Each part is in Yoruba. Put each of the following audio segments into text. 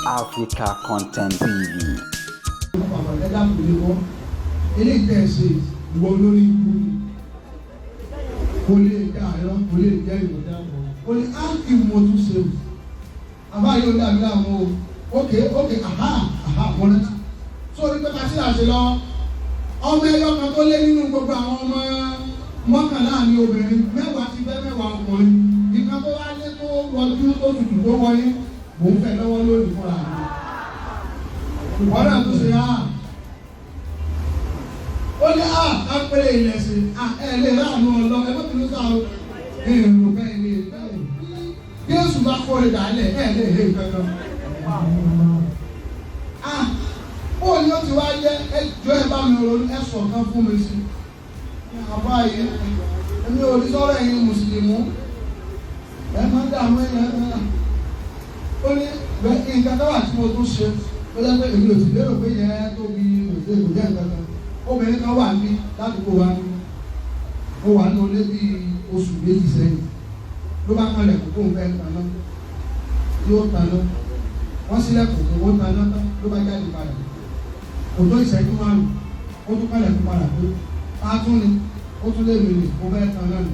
Africa Content TV. Okay, aha, bonnet. So the person has a law. All the young people living in the program, Mokana, you may want to be one point. You can go out and go what you go to go away, move and no one will be for what I'm to say, only I'm playing lesson. And they are no longer to lose out. Yes, you are for it, and they hate. Oh, you to why join Bamiro and so come for me. Abay, and you is all a Muslim. And Madame, only in Catawat, no two ships, but I'm going to little way to be with them. Oh, many can want me, that go on. Oh, I know they be also be saying. Look back on the home bank, your tunnel. Wọ́n sílẹ̀ kò tó wọ́n ta náà ló bá jáde padà kò tó ìṣẹ́jú márùn-ún ó tún kálẹ̀ fún padà pé a tún ni ó tún lé mìíràn ó fẹ́ tan náà nì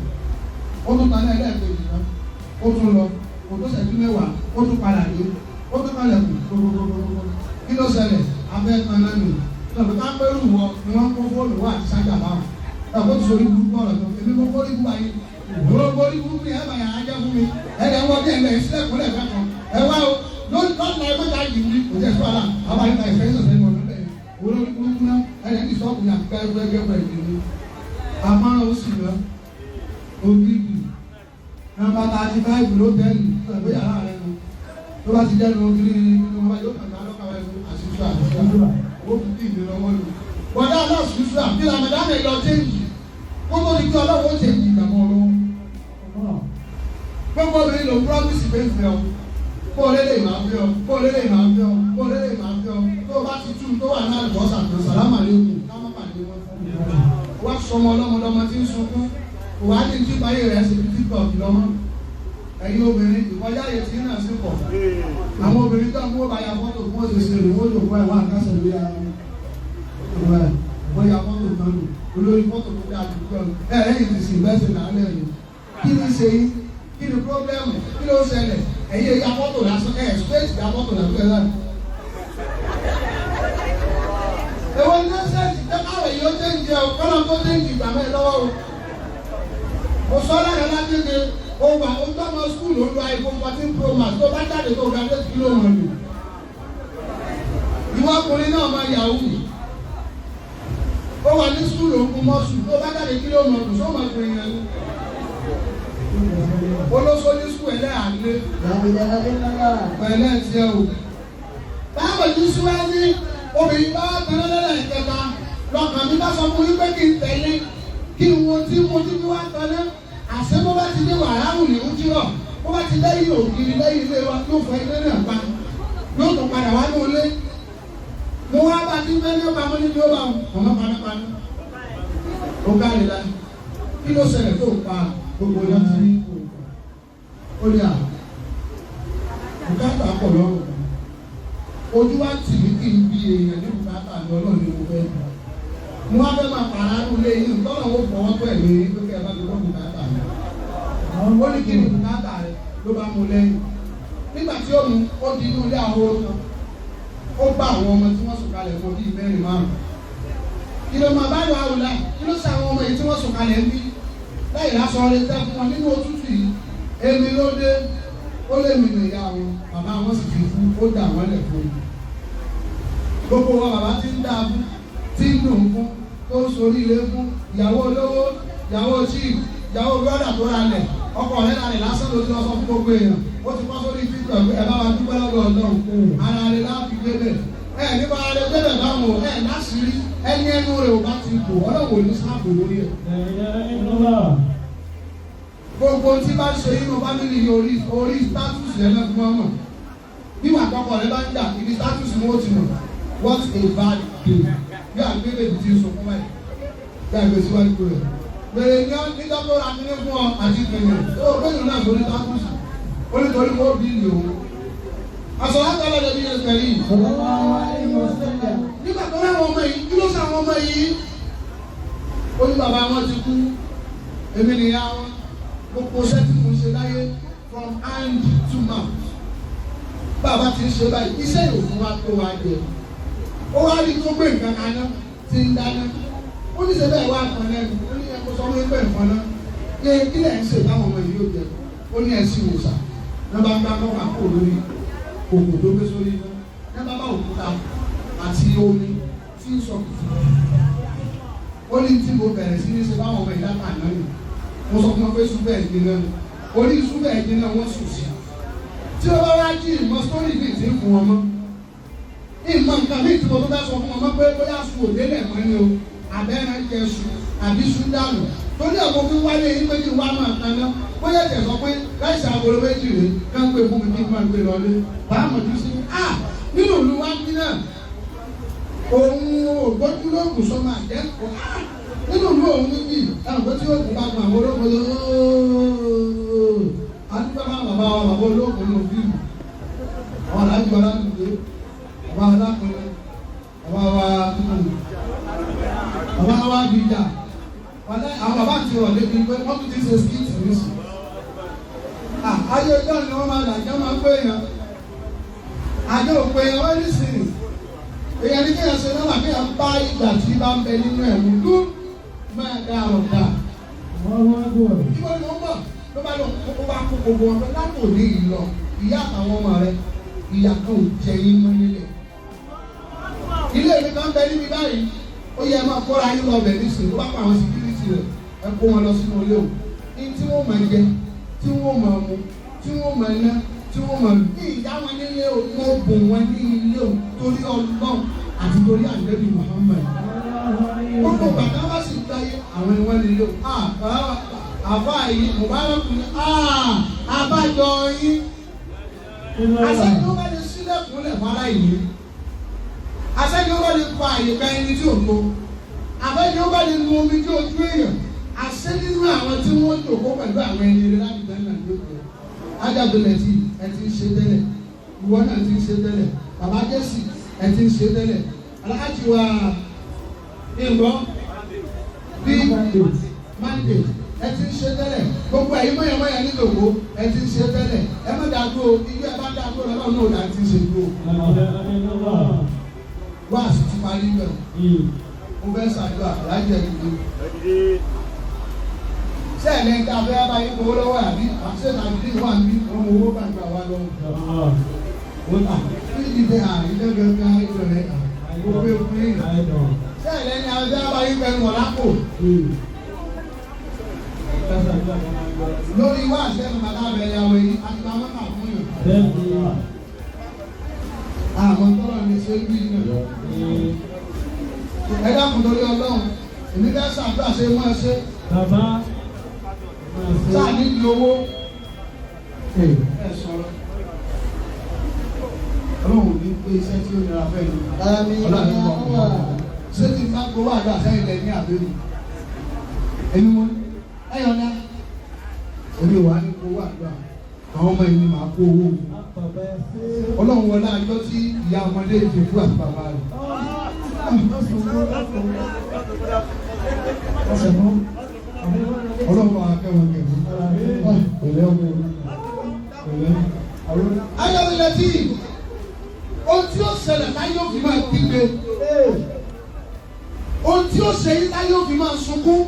ó tún ta náà ẹlẹ́ẹ̀kejì náà ó tún lọ kò tó ìṣẹ́jú mẹ́wàá ó tún padà dé ó tún kálẹ̀ fún gbogbogbò kí ló ṣẹlẹ̀ abẹ́ tan náà nì lọ́dọ̀ ká pé rú wọ ni wọ́n kó fóònù wá àti sájà báwọn ẹ̀kọ́ tó sori burúkú ọ̀rọ̀ tó èmi kó kórìí bú ayé kórìí burúkú ni ẹ̀ bá yàrá jẹ́ fún mi ẹ̀ wọ́n bí ẹ̀ sílẹ̀ kúlẹ̀ fẹ́ kan ẹ̀ wá o. Don't like what I give you. Just what I'm my friends and one day. And then it's all we have got to get ready. I'm on a singer. Obi. Number 35 below 10. We are. So that's the general green. As usual. What do you know? But that's usual. Feel like Madame your change. What do you call that? What change? Come on, no promise is fail. Kólélé máa fi ọ́, kólélé máa fi ọ́, kólélé máa fi ọ́. Tó o bá ti tú tó wà náà lọ́sà kan sàlámà lẹ́kùn ká má pàdé wọn fún mi. Wá sọmọ ọlọ́mọdọ́mọ tí ń sunkún. Kò wá ní tí báyé rẹ̀ ṣe fi TikTok lọ́mọ. Ẹ̀yin obìnrin ìkọjá yẹn ti ń rà sí pọ̀. Àwọn obìnrin tó ń kó báyà fọ́tò fún òṣèṣe rẹ̀ wọ́n yóò kó ẹ̀wọ̀n àkásẹ̀ lórí ara wọn. Wọ́n ya fọ́tò kan lò olórí fọ́tò tó dáa jù lọ. Ẹ̀yin ti sìn bẹ́ẹ̀ ṣe làálẹ̀ rẹ̀. Kí ni ṣe yín? Kí ni pírọ́blẹ́mù? Kí ló ṣẹlẹ̀? Ẹ̀yin ya fọ́tò lásán straight ya fọ́tò lásán náà. Èwo ní ṣẹ́ẹ̀tì pé káwé yóò dé ìjẹ o kọ́nà tó dé ìjì ìgbà mẹ́rin lọ́wọ́ o. Mo sọ lára lágbègbè o wà o tọ́mọ skul o lo iPhone 14 Pro Max tó bá jáde tó ga 8 kilo mọ̀ lò. Ìwọ ọkùnrin náà máa yahoo. O wà ní skul o kún mọ́sù tó bá jáde kilo mọ̀ lò sọ́mọ pé yẹn. Olóso ní sùn ẹlẹ́ àlẹ́. Pẹ̀lẹ́ ti ẹ o. Báwo ní sùn ẹ ní obìnrin bá tẹ̀lé lẹ́lẹ̀ ìkẹta lọ́kàn mi bá sọ fún yín pé kí n tẹ̀lé kí n wo tí mo ti fi wá tẹ̀lé. Àṣé bó bá ti dé wàhálà wù ní ojú rọ̀ bó bá ti lẹ́yìn ògiri lẹ́yìn ilé wa yóò fọ ilé náà pa yóò tún padà wá ní olé. Mo wá bá ti fẹ́ ní ọba mọ́ níbi ó bá ọmọ panápaná. Ó kárí la kí ló ṣẹlẹ̀ tó pa gbogbo yẹn ti ó ní à bùkátà pọ̀ lọ́rùn ojú wa tì mí kí n bí èèyàn ní bùkátà ní ọlọ́run ní mo fẹ́ mo wá fẹ́ máa pàrọ̀ àánú lé yín tọ́nà ó fọwọ́ tó ẹ̀mí pé kí ẹ bá ti gbọ́ bùkátà rẹ̀ ó ní kí ni bùkátà rẹ̀ ló bá mú lẹ́yìn nígbà tí ó mú ó di inú ilé àhóró kan ó bá àwọn ọmọ tí wọ́n sùn kalẹ̀ fún bíi mẹ́rin márùn kí ló máa bá yọ àwòlá kí ló ṣe àwọn ọmọ yìí tí wọ́n sùn kalẹ̀ ń bí láì lásán ọ̀rẹ́ tẹ́ fún wọn nínú òtútù yìí èmi ló dé ó lé mi lè ya wọn bàbá wọn sì fi fún ó dà wọ́n lẹ̀ fún mi. Gbogbo wa bàbá ti ń dá fún tí ń dùn fún tó ń sorí ilé fún ìyàwó olówó ìyàwó chief ìyàwó brọ́dà tó ra lẹ̀ ọkọ rẹ̀ ra lẹ̀ lásán ló ti lọ sọ fún gbogbo èèyàn ó ti kọ́ sórí fíìtọ̀ pé ẹ bá wa dúpẹ́ lọ́dọ̀ ọlọ́run ara rẹ̀ láti gbébẹ̀ nípa ara rẹ̀ gbébẹ̀ báwọn láṣìírí ẹni ẹnu rẹ̀ ò bá ti bò ọlọ́wọ́ ní sáàbò lórí ẹ̀. Gbogbo tí bá ṣe inú fámìlì orí status yẹn náà fún ọmọ bí wà kọ́kọ́ rẹ̀ bá ń jà ibi status ni ó ti mọ̀ what a bad day bí àgbélé ti ń sọ fún báyìí bí àgbélé síwájú rẹ̀ bèrè ní nígbà tó ra kíní fún ọ àti ìpínlẹ̀ tó o gbẹ́yìn náà sórí status ó nítorí kó bí ìlú òun àṣọ láti ọlọ́dẹ bí ẹgbẹ́ nígbà tó rẹ̀ àwọn ọmọ yìí kí ló sọ àwọn ọmọ yìí ó ní bàbá wọn ti kú èmi nìyá wọn gbogbo iṣẹ́ tí mo ṣe láyé from hand to mouth bàbá ti ń ṣe báyìí iṣẹ́ yóò fún wa tó wa jẹ ó wá rí tó gbé nǹkan kaná tí ń dáná ó ní ṣe bẹ́ẹ̀ wá kan lẹ́nu ó ní ẹ̀kọ́ sọ wọ́n pẹ̀ nǹkan náà yẹ kí lẹ̀ ń ṣe táwọn ọmọ yìí yóò jẹ ó ní ẹ̀sìn wòsàn náà bá ń gbá kọ́kà kó lórí òkú tó gbé sórí náà bá bá òkúta àti omi tí ń sọ kùtù ó ní tí mo bẹ̀rẹ̀ sí ní ṣe báwọn ọmọ ìdáta náà nì mo sọ fún wọn pé súbẹ̀ ẹ̀gbin náà orí súbẹ̀ ẹ̀gbin náà wọ́n sùn sí tí ó bá wá jí ìmọ̀ sórí ní ìdí fún wọn mọ́ ìmọ̀ nǹkan ní ìtumọ̀ tó bá sọ fún wọn mọ́ pé bóyá sùn òde lẹ̀ mọ́ ni o àbẹ́rẹ́ jẹ sùn àbí sùn dànù torí àwọn fi wálé yín pé kí n wá máa kan náà bóyá tẹ̀ sọ pé láìsí agolo méjì rè ká ń pè fún mi kí n máa gbé lọlé bàá mọ̀ tó sí nínú ìlú wa bí náà òun ògbójú lóògùn sọmọ àjẹkọ̀ọ́ nínú ìlú òun níbí ẹ̀rọ tí òògùn bá gbà wọ́n lóògùn adúgbò bá bàbá wa bàbá olóògùn ní òbí mi àwọn alájọ aládùúgbò bàbá alákùnrin bàbá wa tuntun bàbá wa bìjà àwọn bàbá ti wọ̀ débi pé wọ́n tún ti ṣe skit nísì ayé ọjọ́ ni wọ́n máa dàjọ́ máa pé èèyàn àjọ òpè èèyàn wọ́n ní sìn èèyàn ní kéèyàn ṣe náà kéèyàn bá ìgbà tí bá ń bẹ nínú ẹ̀mú lú máa dá ọ̀dà ìwọ ni wọ́n mọ̀ ló bá lọ kó bá kó gbogbo wọn lápò ní ìlọ ìyá àtàwọn ọmọ rẹ ìyá kan ò jẹ yín mọ́ nílẹ̀ ilé ìwé kan bẹ níbi báyìí ó yẹ máa kóra yín lọ bẹ̀ nísìnyí ó bá pa àwọn síkírìtì rẹ̀ ẹ kó wọn lọ sínú ilé o ní tí wọ́n máa jẹ tí wọ́n máa mu tí wọ́n máa ná tí wọ́n máa lù ní ìyá wọn nílé o mo bò wọn ní ilé o torí Ọlọ́run àti torí Ànábì Muhammad gbogbo bàtà wá sí gbáyé àwọn ni wọ́n nílé o àbá yìí mo bá lọ́kùn ní àbájọ yín àṣẹ́ni ó bá lè sílẹ̀kùnlẹ̀ fara yìí àṣẹ́ni ó bá lè pa àyíká ẹni tí ò tó àbẹ́ni ó bá lè mu omi tí ojú èèyàn àṣẹ nínú àwọn tí wọ́n tòkó pẹ̀lú àwọn ẹni rẹ láti bẹ́ẹ̀ náà ló kọ́ ájàbẹ̀lẹ̀ tí ẹ ti ń ṣe tẹ́lẹ̀ ìwọ náà ti ń ṣe tẹ́lẹ̀ bàbá jẹ́sì ẹ ti ń ṣe tẹ́lẹ̀ aláàjì wa ìgbọ́ bí mandate ẹ ti ń ṣe tẹ́lẹ̀ gbogbo ẹ̀yin mọ̀yàmọ̀yà nílòwó ẹ ti ń ṣe tẹ́lẹ̀ ẹ má dàgbò ilé ẹ bá dàgbò lọ́wọ́ náà là ti ń ṣe dúró. wá sí ti parí bẹ́ẹ̀ mo fẹ́ ṣàdúrà lájẹ̀ ìlú. ṣé ẹ̀ lẹ́yìn tí a fẹ́ bá yín kó lọ́wọ́ àbí àṣẹ tàbí tí wà ní ọmọ owó gbàgbà wa lọ́wọ́. kí ni ìdíje ilé gbẹ̀gbẹ̀ ayélujára rẹ̀ kó pé fún yín. ṣé ẹ̀ lẹ́yìn tí a fẹ́ bá yín pẹ̀lú ọ̀lápò. lórí wá àṣẹ́nu bàbá rẹ̀ yàwó yìí àti bàbá kà fún yàn. àwọn tọ́lọ̀ ní ṣe bí náà. ẹ dákun lórí Ọlọ́run èmi fẹ́ ṣàdúrà ṣe wọ́n ẹ ṣe. sáà nídìí owó ẹ sọ̀rọ̀. Ọlọ́run ní pé iṣẹ́ tí ó nira fẹ́ ni. Ọlọ́run wà ṣé tí n bá gbowó àdúrà sẹ́yìn lẹ ní àbẹ́rù. ẹni mo ẹyọ náà èmi wà ní owó àdúrà àwọn ọmọ yìí máa kó owó mi. Ọlọ́run wọlé àjọ tí ìyá ọmọdé ti kú àti bàbá rẹ̀. Ọlọ́run máa kẹ́wọ̀n kẹ́wọ̀n. Pẹ̀lẹ́ ọmọ mi. Pẹ̀lẹ́. Ayọ̀lẹ̀ tí ohun tí ó ṣẹlẹ̀ láyé òfin máa kígbe. Ohun tí ó ṣe yín láyé òfin máa sunkún.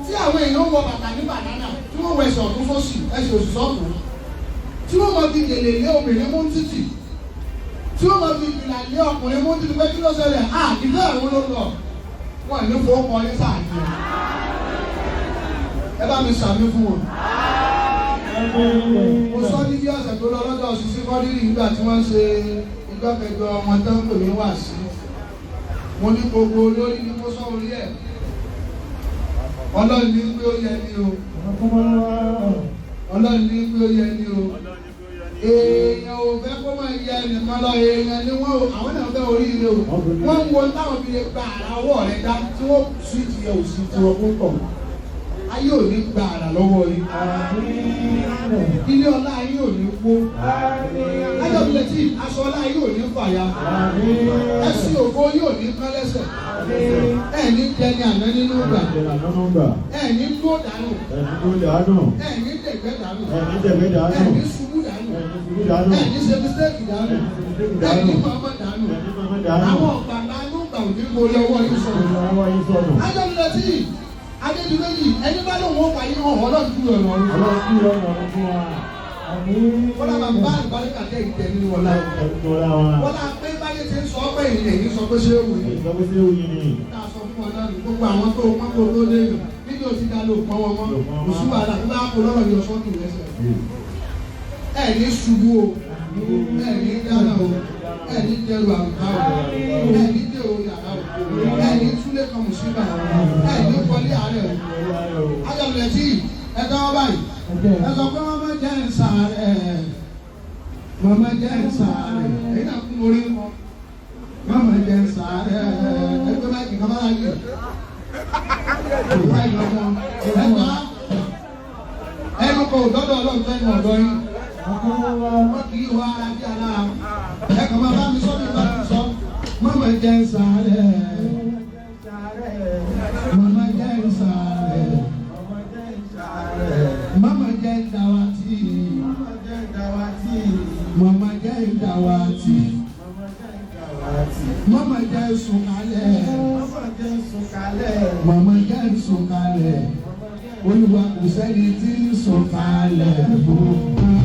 Tí àwọn èèyàn wọ bàtà ní bàdánà tí wọ́n wọ ẹsẹ̀ ọ̀tún sósì ẹsẹ̀ òsì sọ́ọ̀tún. Tí wọ́n máa fi gèlè lé obìnrin mú títì. Tí wọ́n máa fi ìlà lé ọkùnrin mú títì pé kí ló ṣẹlẹ̀? Ìfẹ́ àwọn ló lọ. Wọ́n ní fowó kọ ní sáà yìí. Ẹ bá mi ṣàmì fún wọn. Mo sọ ní bí ọ̀sẹ̀ tó lọ lọ́dọ̀ òṣìṣẹ́ kọ́dírì nígbà tí wọ́n ṣe ìgbọ́kẹ̀jọ ọmọ tó ń pè ní wàásù. Mo ní gbogbo olórí ní mo sọ orí ẹ̀. Ọlọ́run ní pé ó yẹ ní o. Ọlọ́run ní pé ó yẹ ní o. Èèyàn ò fẹ́ kó máa yẹ ẹnìkan lọ, èèyàn ni wọ́n àwọn náà fẹ́ oríire o. Wọ́n ń wo táwọn fi lè gba àrà ọwọ́ rẹ̀ dá tí wọ́n sì ti yẹ òsì tí wọ́n kó tọ̀. Ayé ò ní gba àrà lọ́wọ́ yìí. Ilé ọlá ayé ò ní kó. Ajábílẹ̀ tí aṣọ ọlá yóò ní fàyà. Ẹ̀sìn ògo yóò ní kán lẹ́sẹ̀. Ẹ̀ní dẹni àná nínú gbà. Ẹ̀ní gbó dànù. Ẹ̀ní dẹ̀gbẹ́ dànù. Ẹ̀ní ṣubú dànù. Ẹ̀ní ṣe mistake dànù. Ẹ̀ní mọ̀ọ́mọ̀ dànù. Àwọn ọ̀gbà lánú gbà òní mo lọ́wọ́ yín sọ̀rọ̀. Ajábílẹ̀ tí Adedimeji ẹni bá lóun ó fàyè hàn ọlọ́run dúró ẹ̀rọ. Wọ́n máa bá àlùbáríkà tẹ̀ ìtẹ̀ nínú ọ̀la. Wọ́n máa pé báyé ṣe ń sọ ọ́ pé èyí sọ pé ṣé ó wù ní. Ká sọ fún wọn náà ní gbogbo àwọn tó pọ́n kó tó lé yàn. Níbi ò ti dá ló pọ́n wọn mọ́. Oṣù wàhálà tó bá kó lọ́rọ̀ yọ sọ́ọ̀tù lẹ́sẹ̀. Ẹ ní ṣubú o, ẹ ní dáná o, ẹ ní dẹrù àwùká o, ẹ ní dé o yàrá o, ẹ ní túlé kan mùsíbà o, ẹ ní wọlé àárẹ̀ o. Ajábílẹ̀ tí ẹ tẹ́wọ́ báyìí. Ẹ sọ pé mama jẹ́ nsàárẹ̀, mama jẹ́ nsàárẹ̀, èyí náà kún orí mọ́. Mama jẹ́ nsàárẹ̀, ẹgbẹ́ báyìí kìkan bára yìí. Òwúrọ̀ ìlọ́mọ, ẹ̀ka ẹnu kò dọ́dọ̀ ọlọ́run fẹ́ mọ̀ ọ̀dọ́ yín. Wọ́n kì í wá ara bí alára. Ẹ̀ka máa bá mi sọ mi bá mi sọ. Mama jẹ́ nsàárẹ̀, mama jẹ́ nsàárẹ̀. Mama jẹ́ dawati, mama jẹ́ dawati, mama jẹ́ sùnkálẹ̀, mama jẹ́ sùnkálẹ̀, Olúwa kò sẹ́ni tí sùnkálẹ̀ fún.